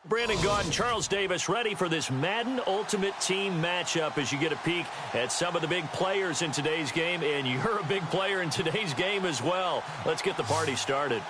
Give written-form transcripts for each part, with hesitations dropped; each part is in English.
Brandon Gaud and Charles Davis ready for this Madden Ultimate Team matchup as you get a peek at some of the big players in today's game, and you're a big player in today's game as well. Let's get the party started.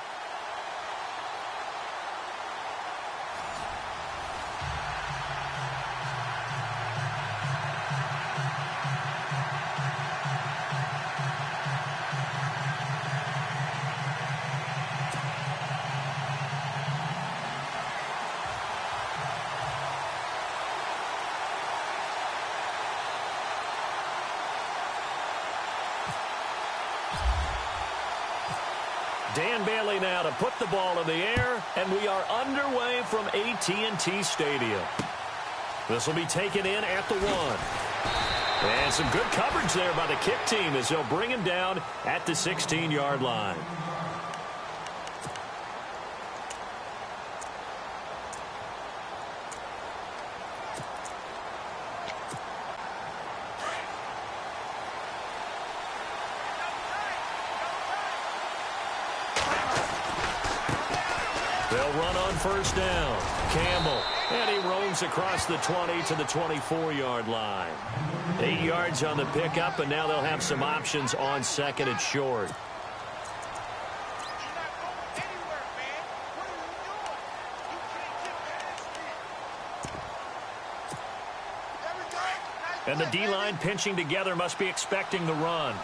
Dan Bailey now to put the ball in the air, and we are underway from AT&T Stadium. This will be taken in at the 1. And some good coverage there by the kick team as they'll bring him down at the 16-yard line. They'll run on first down. Campbell, and he roams across the 20 to the 24-yard line. 8 yards on the pickup, and now they'll have some options on second and short. And the D-line pinching together must be expecting the run.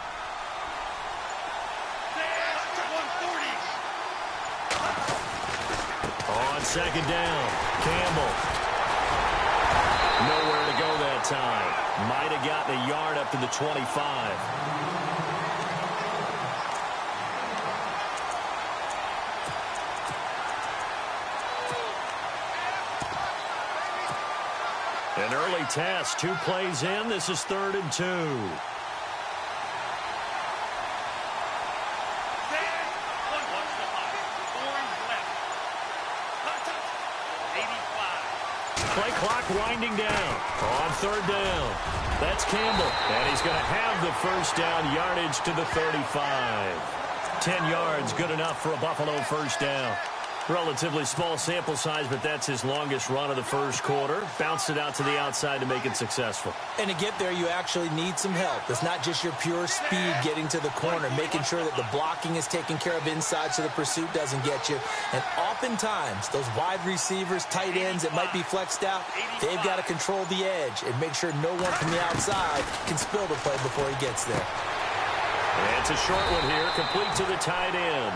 On second down, Campbell. Nowhere to go that time. Might have gotten a yard up to the 25. An early test, 2 plays in. This is 3rd and 2. Play clock winding down. On 3rd down. That's Campbell. And he's going to have the first down, yardage to the 35. 10 yards, good enough for a Buffalo first down. Relatively small sample size, but that's his longest run of the first quarter. Bounced it out to the outside to make it successful. And to get there, you actually need some help. It's not just your pure speed getting to the corner, making sure that the blocking is taken care of inside so the pursuit doesn't get you. And oftentimes, those wide receivers, tight ends that might be flexed out, they've got to control the edge and make sure no one from the outside can spill the play before he gets there. And it's a short one here, complete to the tight end.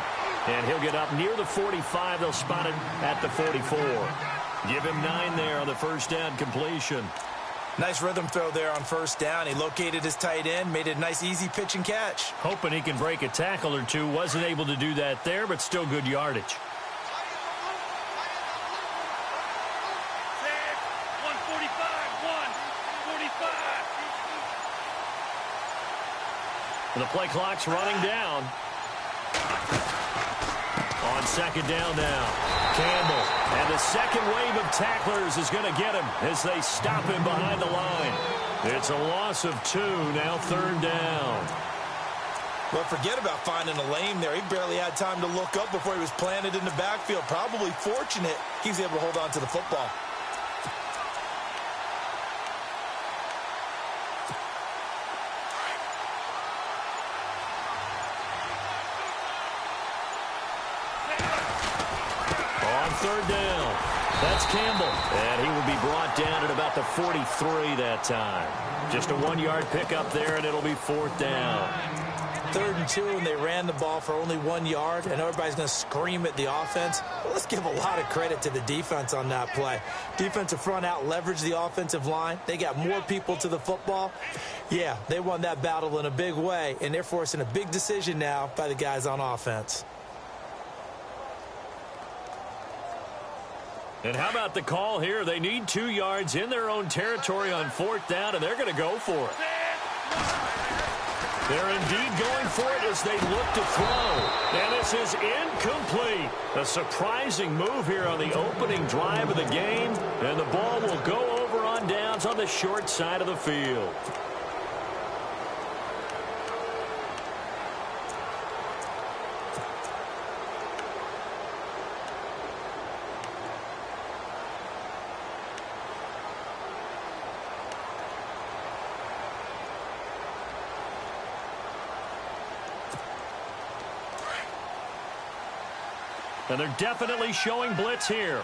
And he'll get up near the 45. They'll spot it at the 44. Give him 9 there on the first down completion. Nice rhythm throw there on first down. He located his tight end, made it a nice, easy pitch and catch. Hoping he can break a tackle or two. Wasn't able to do that there, but still good yardage. The play clock's running down. On second down now, Campbell. And the second wave of tacklers is going to get him as they stop him behind the line. It's a loss of 2, now 3rd down. Well, forget about finding a lane there. He barely had time to look up before he was planted in the backfield. Probably fortunate he was able to hold on to the football. Third down. That's Campbell. And he will be brought down at about the 43 that time. Just a 1-yard pickup there, and it'll be 4th down. 3rd and 2, and they ran the ball for only 1 yard, and everybody's going to scream at the offense. Well, let's give a lot of credit to the defense on that play. Defensive front out leveraged the offensive line. They got more people to the football. Yeah, they won that battle in a big way, and they're forcing a big decision now by the guys on offense. And how about the call here? They need 2 yards in their own territory on 4th down, and they're going to go for it. They're indeed going for it as they look to throw. And this is incomplete. A surprising move here on the opening drive of the game, and the ball will go over on downs on the short side of the field. And they're definitely showing blitz here.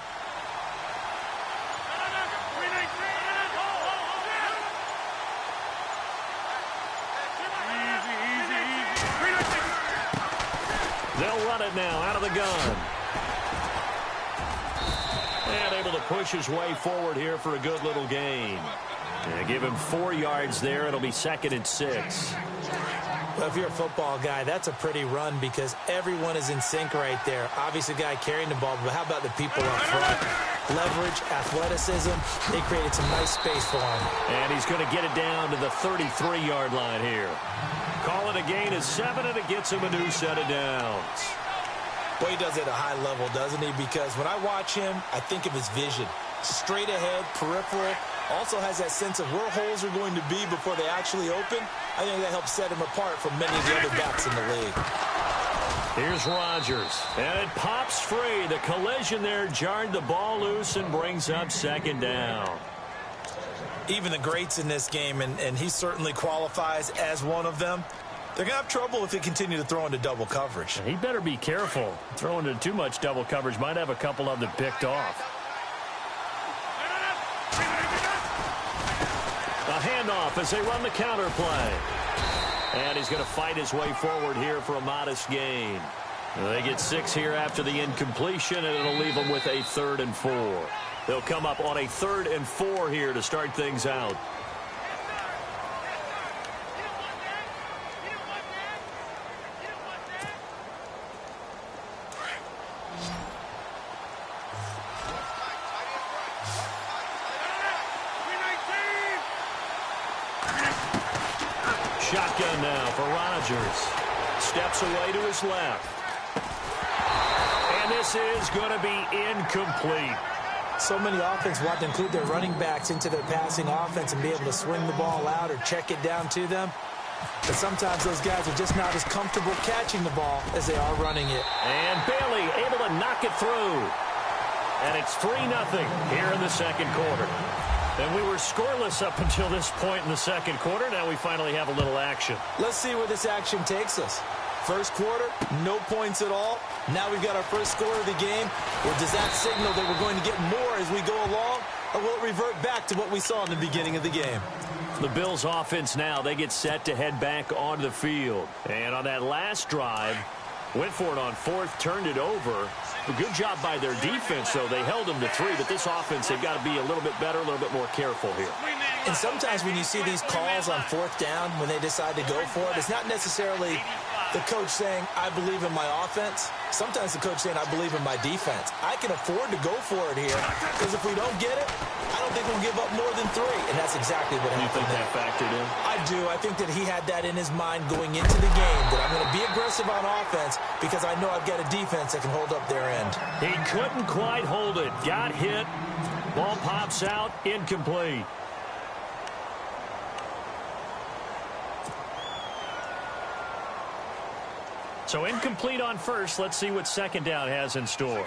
They'll run it now out of the gun. And able to push his way forward here for a good little gain. And give him 4 yards there. It'll be 2nd and 6. Well, if you're a football guy, that's a pretty run because everyone is in sync right there. Obviously, the guy carrying the ball, but how about the people up front? Leverage, athleticism, they created some nice space for him. And he's going to get it down to the 33-yard line here. Call it a gain of 7, and it gets him a new set of downs. Boy, he does it at a high level, doesn't he? Because when I watch him, I think of his vision. Straight ahead, peripheral, also has that sense of where holes are going to be before they actually open. I think that helps set him apart from many of the other backs in the league. Here's Rodgers, and it pops free. The collision there jarred the ball loose and brings up 2nd down. Even the greats in this game, and he certainly qualifies as one of them, they're going to have trouble if they continue to throw into double coverage. He better be careful. Throwing into too much double coverage might have a couple of them picked off. A handoff as they run the counter play. And he's going to fight his way forward here for a modest gain. They get 6 here after the incompletion, and it'll leave them with a 3rd and 4. They'll come up on a 3rd and 4 here to start things out. Shotgun now for Rodgers. Steps away to his left. And this is going to be incomplete. So many offenses want to include their running backs into their passing offense and be able to swing the ball out or check it down to them. But sometimes those guys are just not as comfortable catching the ball as they are running it. And Bailey able to knock it through. And it's 3-0 here in the 2nd quarter. And we were scoreless up until this point in the 2nd quarter. Now we finally have a little action. Let's see where this action takes us. First quarter, no points at all. Now we've got our first score of the game. Well, does that signal that we're going to get more as we go along? Or will it revert back to what we saw in the beginning of the game? The Bills offense now, they get set to head back onto the field. And on that last drive, went for it on 4th, turned it over. A good job by their defense, though. They held them to 3, but this offense, they've got to be a little bit better, a little bit more careful here. And sometimes when you see these calls on 4th down, when they decide to go for it, it's not necessarily the coach saying, I believe in my offense. Sometimes the coach saying, I believe in my defense. I can afford to go for it here, because if we don't get it, I don't think we'll give up more than 3. And that's exactly what happened. You think that factored in? I do. I think that he had that in his mind going into the game, that I'm going to be aggressive on offense because I know I've got a defense that can hold up their end. He couldn't quite hold it. Got hit. Ball pops out. Incomplete. So incomplete on first. Let's see what 2nd down has in store.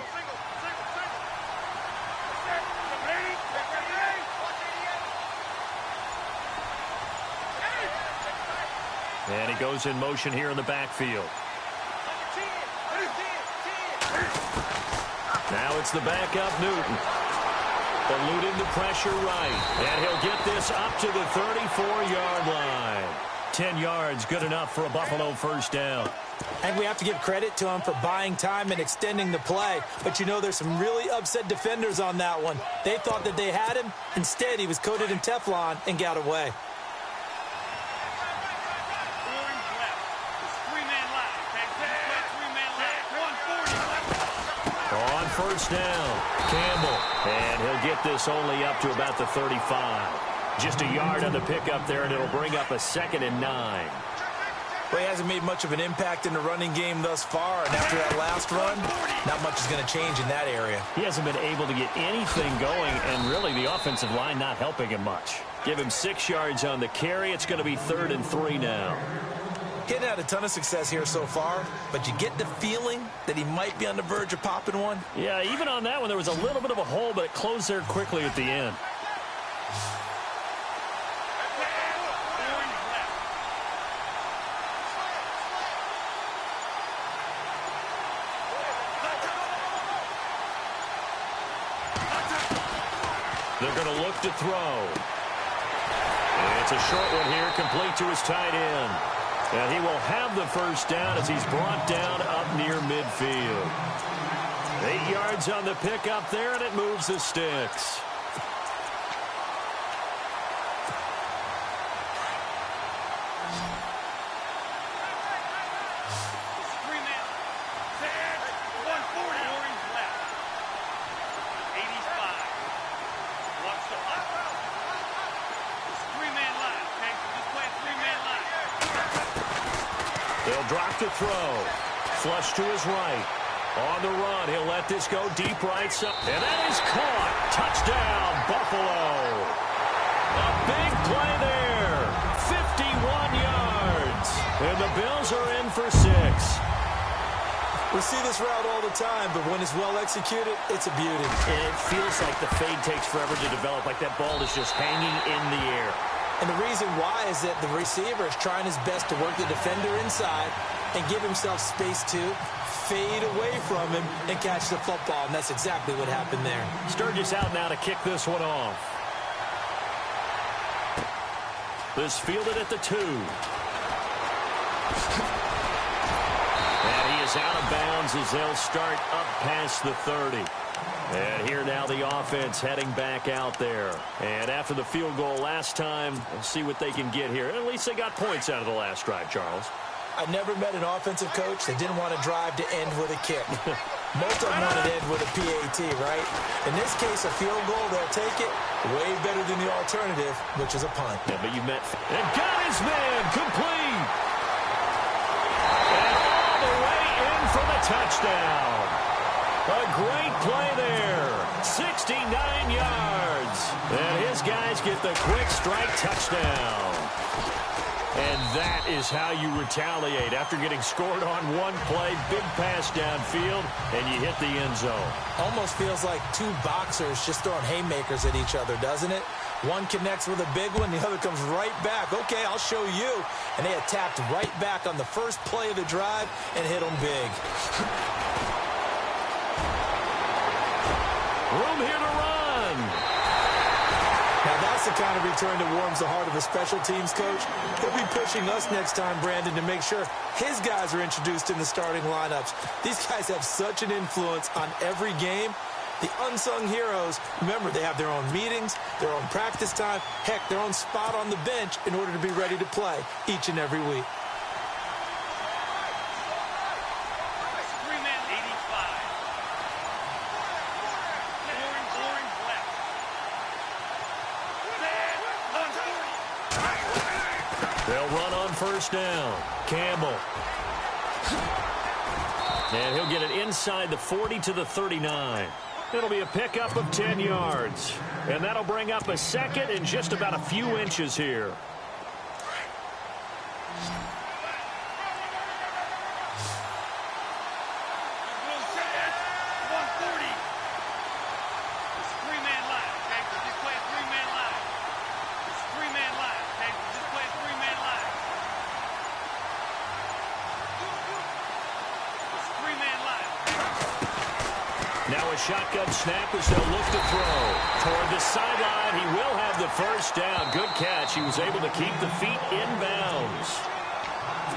And he goes in motion here in the backfield. Now it's the backup, Newton. Eluding the pressure right. And he'll get this up to the 34-yard line. 10 yards, good enough for a Buffalo 1st down. And we have to give credit to him for buying time and extending the play. But, you know, there's some really upset defenders on that one. They thought that they had him. Instead, he was coated in Teflon and got away. On 1st down, Campbell. And he'll get this only up to about the 35. Just a yard on the pickup there, and it'll bring up a 2nd and 9. Well, he hasn't made much of an impact in the running game thus far, and after that last run, not much is going to change in that area. He hasn't been able to get anything going, and really the offensive line not helping him much. Give him 6 yards on the carry. It's going to be 3rd and 3 now. He hadn't had a ton of success here so far, but you get the feeling that he might be on the verge of popping one. Yeah, even on that one, there was a little bit of a hole, but it closed there quickly at the end. They're going to look to throw. And it's a short one here, complete to his tight end. And he will have the first down as he's brought down up near midfield. 8 yards on the pickup there, and it moves the sticks. They'll drop to throw. Flush to his right. On the run, he'll let this go deep right side. And that is caught. Touchdown, Buffalo. A big play there. 51 yards. And the Bills are in for 6. We see this route all the time, but when it's well executed, it's a beauty. And it feels like the fade takes forever to develop, like that ball is just hanging in the air. And the reason why is that the receiver is trying his best to work the defender inside and give himself space to fade away from him and catch the football. And that's exactly what happened there. Sturgis out now to kick this one off. This fielded at the 2. And he is out of bounds as they'll start up past the 30. And here now the offense heading back out there. And after the field goal last time, we'll see what they can get here. At least they got points out of the last drive, Charles. I never met an offensive coach that didn't want to drive to end with a kick. Most of them want to end with a PAT, right? In this case, a field goal, they'll take it. Way better than the alternative, which is a punt. Yeah, but you met... And got his man complete. And all the way in for the touchdown. A great play there. 69 yards. And his guys get the quick strike touchdown. And that is how you retaliate. After getting scored on one play, big pass downfield, and you hit the end zone. Almost feels like two boxers just throwing haymakers at each other, doesn't it? One connects with a big one, the other comes right back. Okay, I'll show you. And they attacked right back on the first play of the drive and hit them big. Room here to run. Now that's the kind of return that warms the heart of a special teams coach. He'll be pushing us next time, Brandon, to make sure his guys are introduced in the starting lineups. These guys have such an influence on every game. The unsung heroes, remember, they have their own meetings, their own practice time, heck, their own spot on the bench in order to be ready to play each and every week. They'll run on first down. Campbell. And he'll get it inside the 40 to the 39. It'll be a pickup of 10 yards. And that'll bring up a second and just about a few inches here. Now a shotgun snap as they'll look to throw. Toward the sideline, he will have the first down. Good catch. He was able to keep the feet in bounds.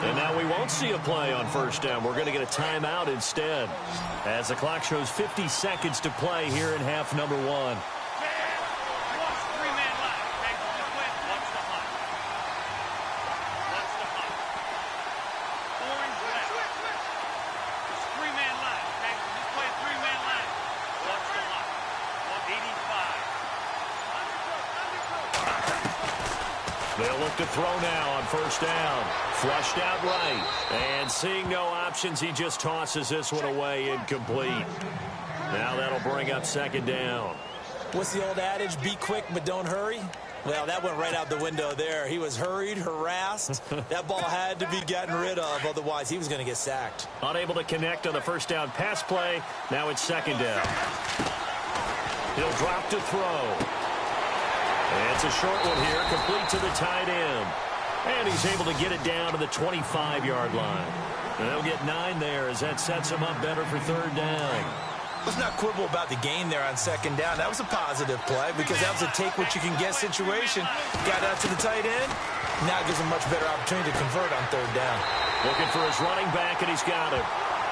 And now we won't see a play on first down. We're going to get a timeout instead. As the clock shows 50 seconds to play here in half number 1. They'll look to throw now on first down. Flushed out right. And seeing no options, he just tosses this one away incomplete. Now that'll bring up second down. What's the old adage? Be quick, but don't hurry. Well, that went right out the window there. He was hurried, harassed. That ball had to be gotten rid of. Otherwise, he was going to get sacked. Unable to connect on the first down pass play. Now it's second down. He'll drop to throw. And it's a short one here, complete to the tight end. And he's able to get it down to the 25-yard line. And they'll get 9 there as that sets him up better for third down. Let's not quibble about the gain there on second down. That was a positive play because that was a take-what-you-can-get situation. Got out to the tight end. Now it gives him a much better opportunity to convert on third down. Looking for his running back, and he's got it.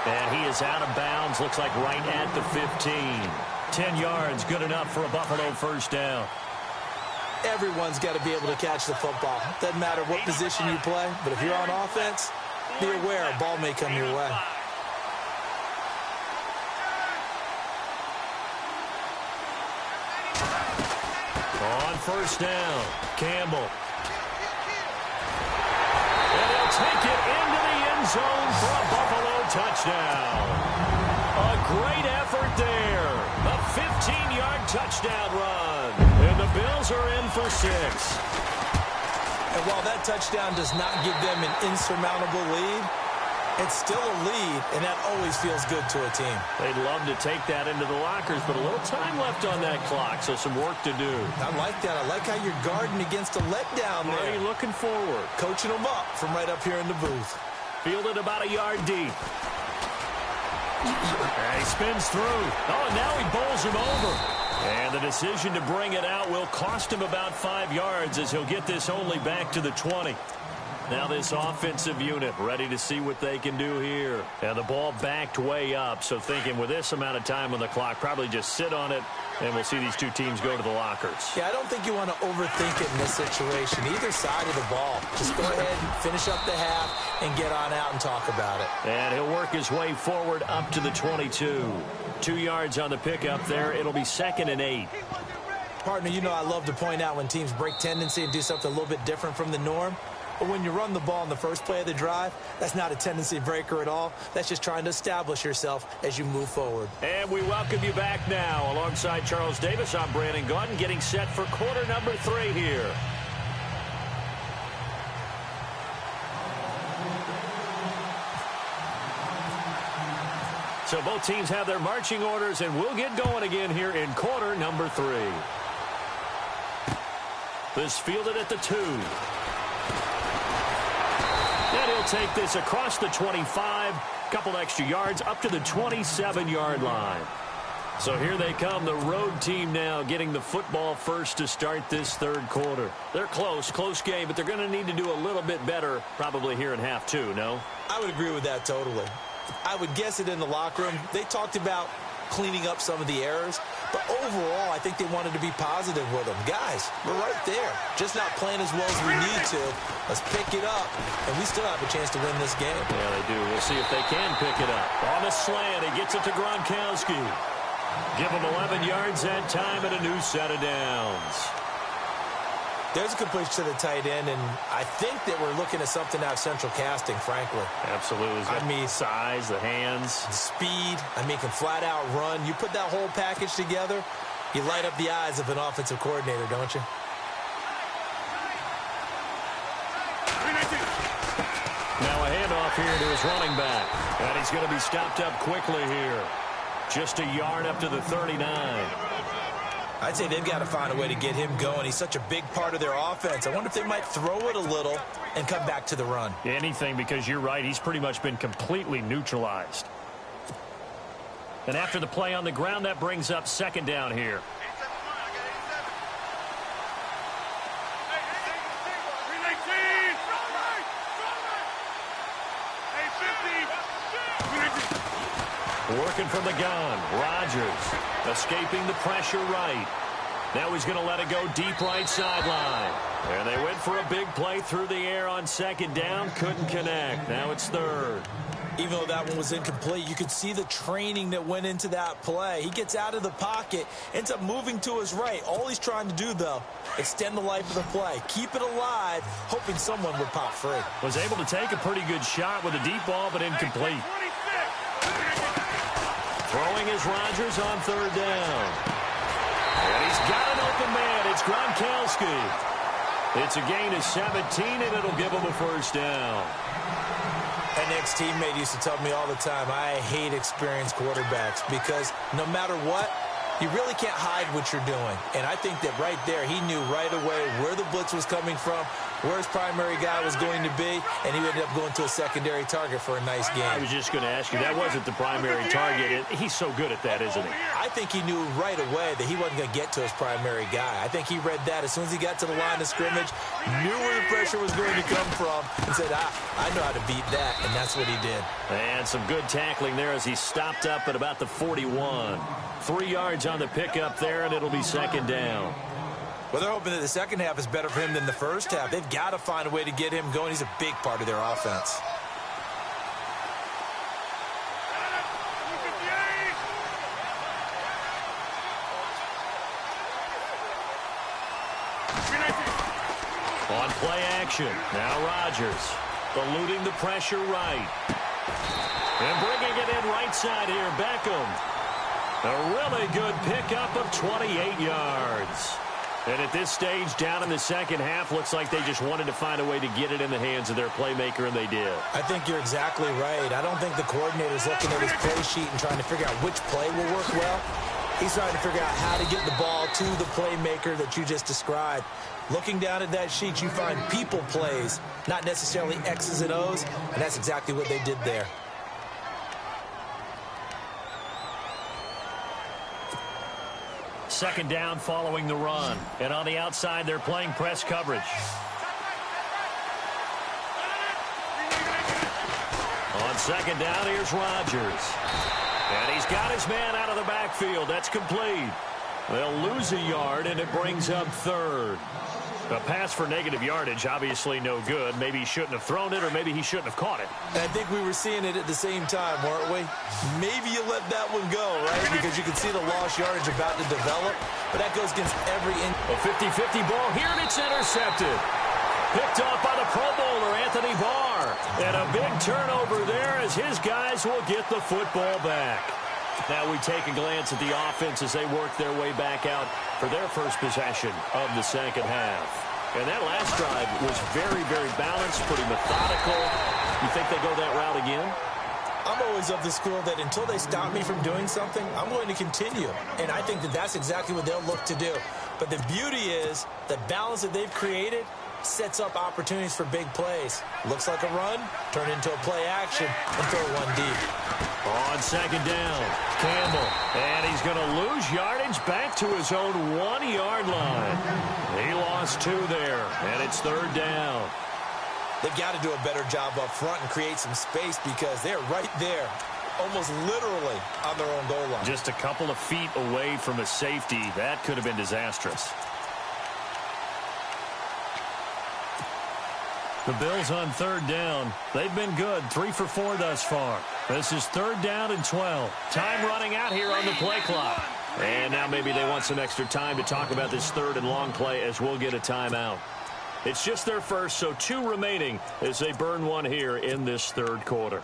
And he is out of bounds. Looks like right at the 15. 10 yards, good enough for a Buffalo first down. Everyone's got to be able to catch the football. Doesn't matter what position you play, but if you're on offense, be aware a ball may come your way. On first down, Campbell. And he'll take it into the end zone for a Buffalo touchdown. A great effort there. A 15-yard touchdown run. And the Bills are in for 6. And while that touchdown does not give them an insurmountable lead, it's still a lead, and that always feels good to a team. They'd love to take that into the lockers, but a little time left on that clock, so some work to do. I like that. I like how you're guarding against a letdown there. Already looking forward. Coaching them up from right up here in the booth. Fielded about a yard deep. And he spins through. Oh, and now he bowls him over. And the decision to bring it out will cost him about 5 yards as he'll get this only back to the 20. Now this offensive unit ready to see what they can do here. And the ball backed way up, so thinking with this amount of time on the clock, probably just sit on it, and we'll see these two teams go to the lockers. Yeah, I don't think you want to overthink it in this situation. Either side of the ball. Just go ahead and finish up the half and get on out and talk about it. And he'll work his way forward up to the 22. 2 yards on the pickup there. It'll be 2nd and 8. Partner, you know I love to point out when teams break tendency and do something a little bit different from the norm. But when you run the ball in the first play of the drive, that's not a tendency breaker at all. That's just trying to establish yourself as you move forward. And we welcome you back now. Alongside Charles Davis, I'm Brandon Gaudin, getting set for quarter number 3 here. So both teams have their marching orders, and we'll get going again here in quarter number 3. This fielded at the 2. And he'll take this across the 25, couple extra yards up to the 27-yard line. So here they come, the road team now getting the football first to start this third quarter. They're close game, but they're going to need to do a little bit better probably here in half 2, no? I would agree with that totally. I would guess it in the locker room. They talked about cleaning up some of the errors, but overall, I think they wanted to be positive with them. Guys, we're right there. Just not playing as well as we need to. Let's pick it up, and we still have a chance to win this game. Yeah, they do. We'll see if they can pick it up. On the slant, he gets it to Gronkowski. Give him 11 yards that time and a new set of downs. There's a completion to the tight end, and I think that we're looking at something out of central casting, frankly. Absolutely. I mean, size, the hands. The speed. I mean, can flat out run. You put that whole package together, you light up the eyes of an offensive coordinator, don't you? Now a handoff here to his running back. And he's going to be stopped up quickly here. Just a yard up to the 39. I'd say they've got to find a way to get him going. He's such a big part of their offense. I wonder if they might throw it a little and come back to the run. Anything, because you're right. He's pretty much been completely neutralized. And after the play on the ground, that brings up 2nd down here. Working from the gun. Rodgers escaping the pressure right. Now he's going to let it go deep right sideline. And they went for a big play through the air on 2nd down. Couldn't connect. Now it's 3rd. Even though that one was incomplete, you could see the training that went into that play. He gets out of the pocket, ends up moving to his right. All he's trying to do, though, extend the life of the play. Keep it alive, hoping someone would pop free. Was able to take a pretty good shot with a deep ball, but incomplete. Throwing is Rodgers on 3rd down. And he's got an open man. It's Gronkowski. It's a gain of 17, and it'll give him a first down. An ex-teammate used to tell me all the time, I hate experienced quarterbacks because no matter what, you really can't hide what you're doing. And I think that right there, he knew right away where the blitz was coming from, where his primary guy was going to be, and he ended up going to a secondary target for a nice game. I was just going to ask you, that wasn't the primary target. He's so good at that, isn't he? I think he knew right away that he wasn't going to get to his primary guy. I think he read that as soon as he got to the line of scrimmage, knew where the pressure was going to come from, and said, I know how to beat that, and that's what he did. And some good tackling there as he stopped up at about the 41. 3 yards on the pickup there, and it'll be second down. Well, they're hoping that the second half is better for him than the first half. They've got to find a way to get him going. He's a big part of their offense. On play action, now Rodgers eluding the pressure right. And bringing it in right side here, Beckham. A really good pickup of 28 yards. And at this stage, down in the second half, looks like they just wanted to find a way to get it in the hands of their playmaker, and they did. I think you're exactly right. I don't think the coordinator's looking at his play sheet and trying to figure out which play will work well. He's trying to figure out how to get the ball to the playmaker that you just described. Looking down at that sheet, you find people plays, not necessarily X's and O's, and that's exactly what they did there. Second down following the run. And on the outside, they're playing press coverage. On second down, here's Rodgers. And he's got his man out of the backfield. That's complete. They'll lose a yard, and it brings up third. A pass for negative yardage, obviously no good. Maybe he shouldn't have thrown it, or maybe he shouldn't have caught it. And I think we were seeing it at the same time, weren't we? Maybe you let that one go, right? Because you can see the lost yardage about to develop. But that goes against every... A 50-50 ball here, and it's intercepted. Picked off by the Pro Bowler, Anthony Barr. And a big turnover there as his guys will get the football back. Now we take a glance at the offense as they work their way back out for their first possession of the second half. And that last drive was very, very balanced, pretty methodical. You think they go that route again? I'm always of the school that until they stop me from doing something, I'm going to continue. And I think that that's exactly what they'll look to do. But the beauty is the balance that they've created sets up opportunities for big plays. Looks like a run, turn into a play action, and throw one deep. On second down, Campbell. And he's going to lose yardage back to his own 1-yard line. He lost 2 there, and it's third down. They've got to do a better job up front and create some space because they're right there, almost literally on their own goal line. Just a couple of feet away from a safety. That could have been disastrous. The Bills on third down. They've been good, 3 for 4 thus far. This is third down and 12. Time running out here on the play clock. And now maybe they want some extra time to talk about this third and long play as we'll get a timeout. It's just their first, so 2 remaining as they burn one here in this third quarter.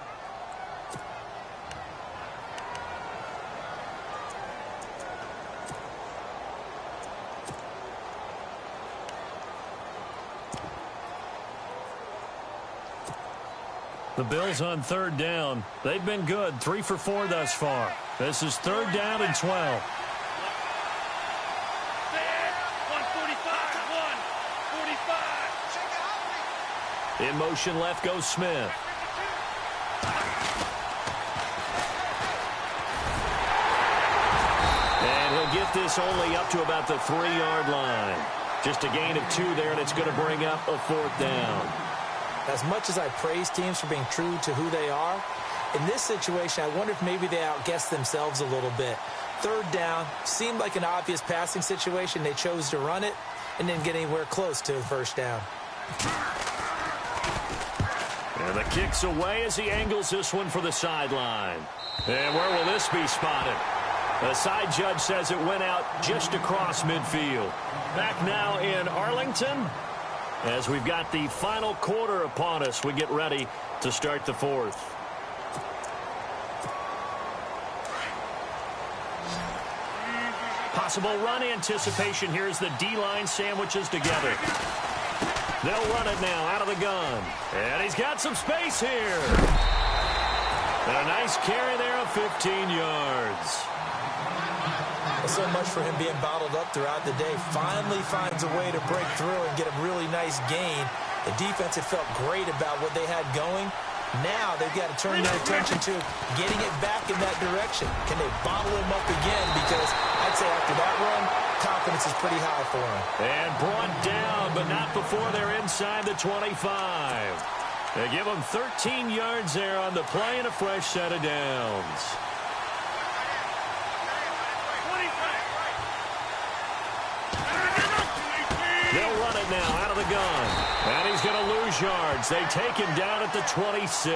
The Bills on third down. They've been good, 3 for 4 thus far. This is third down and 12. 145. In motion left goes Smith. And he'll get this only up to about the 3-yard line. Just a gain of 2 there, and it's going to bring up a 4th down. As much as I praise teams for being true to who they are, in this situation, I wonder if maybe they outguessed themselves a little bit. Third down seemed like an obvious passing situation. They chose to run it and didn't get anywhere close to the first down. And the kick's away as he angles this one for the sideline. And where will this be spotted? The side judge says it went out just across midfield. Back now in Arlington. As we've got the final quarter upon us, we get ready to start the fourth. Possible run anticipation here as the D-line sandwiches together. They'll run it now out of the gun. And he's got some space here. And a nice carry there of 15 yards. Well, so much for him being bottled up throughout the day. Finally finds a way to break through and get a really nice gain. The defense had felt great about what they had going. Now they've got to turn their attention to getting it back in that direction. Can they bottle him up again? Because I'd say after that run, confidence is pretty high for him. And brought down, but not before they're inside the 25. They give him 13 yards there on the play and a fresh set of downs. They'll run it now out of the gun. And he's going to lose yards. They take him down at the 26.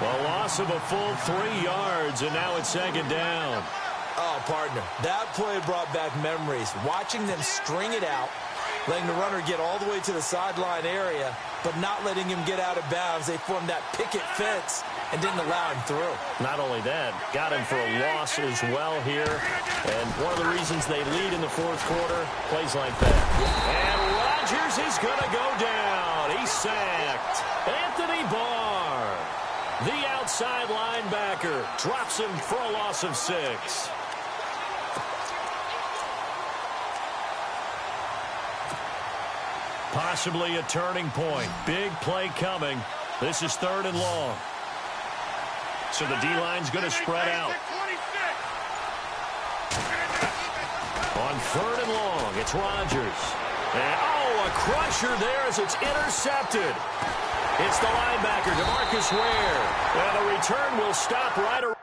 A loss of a full 3 yards, and now it's second down. Oh, partner, that play brought back memories. Watching them string it out, letting the runner get all the way to the sideline area, but not letting him get out of bounds. They formed that picket fence and didn't allow him through. Not only that, got him for a loss as well here. And one of the reasons they lead in the fourth quarter, plays like that. And Rodgers is going to go down. He's sacked. Anthony Barr, the outside linebacker, drops him for a loss of 6. Possibly a turning point. Big play coming. This is 3rd and long. So the D-line's going to spread out. On 3rd and long, it's Rodgers. And, oh, a crusher there as it's intercepted. It's the linebacker, DeMarcus Ware. And the return will stop right around.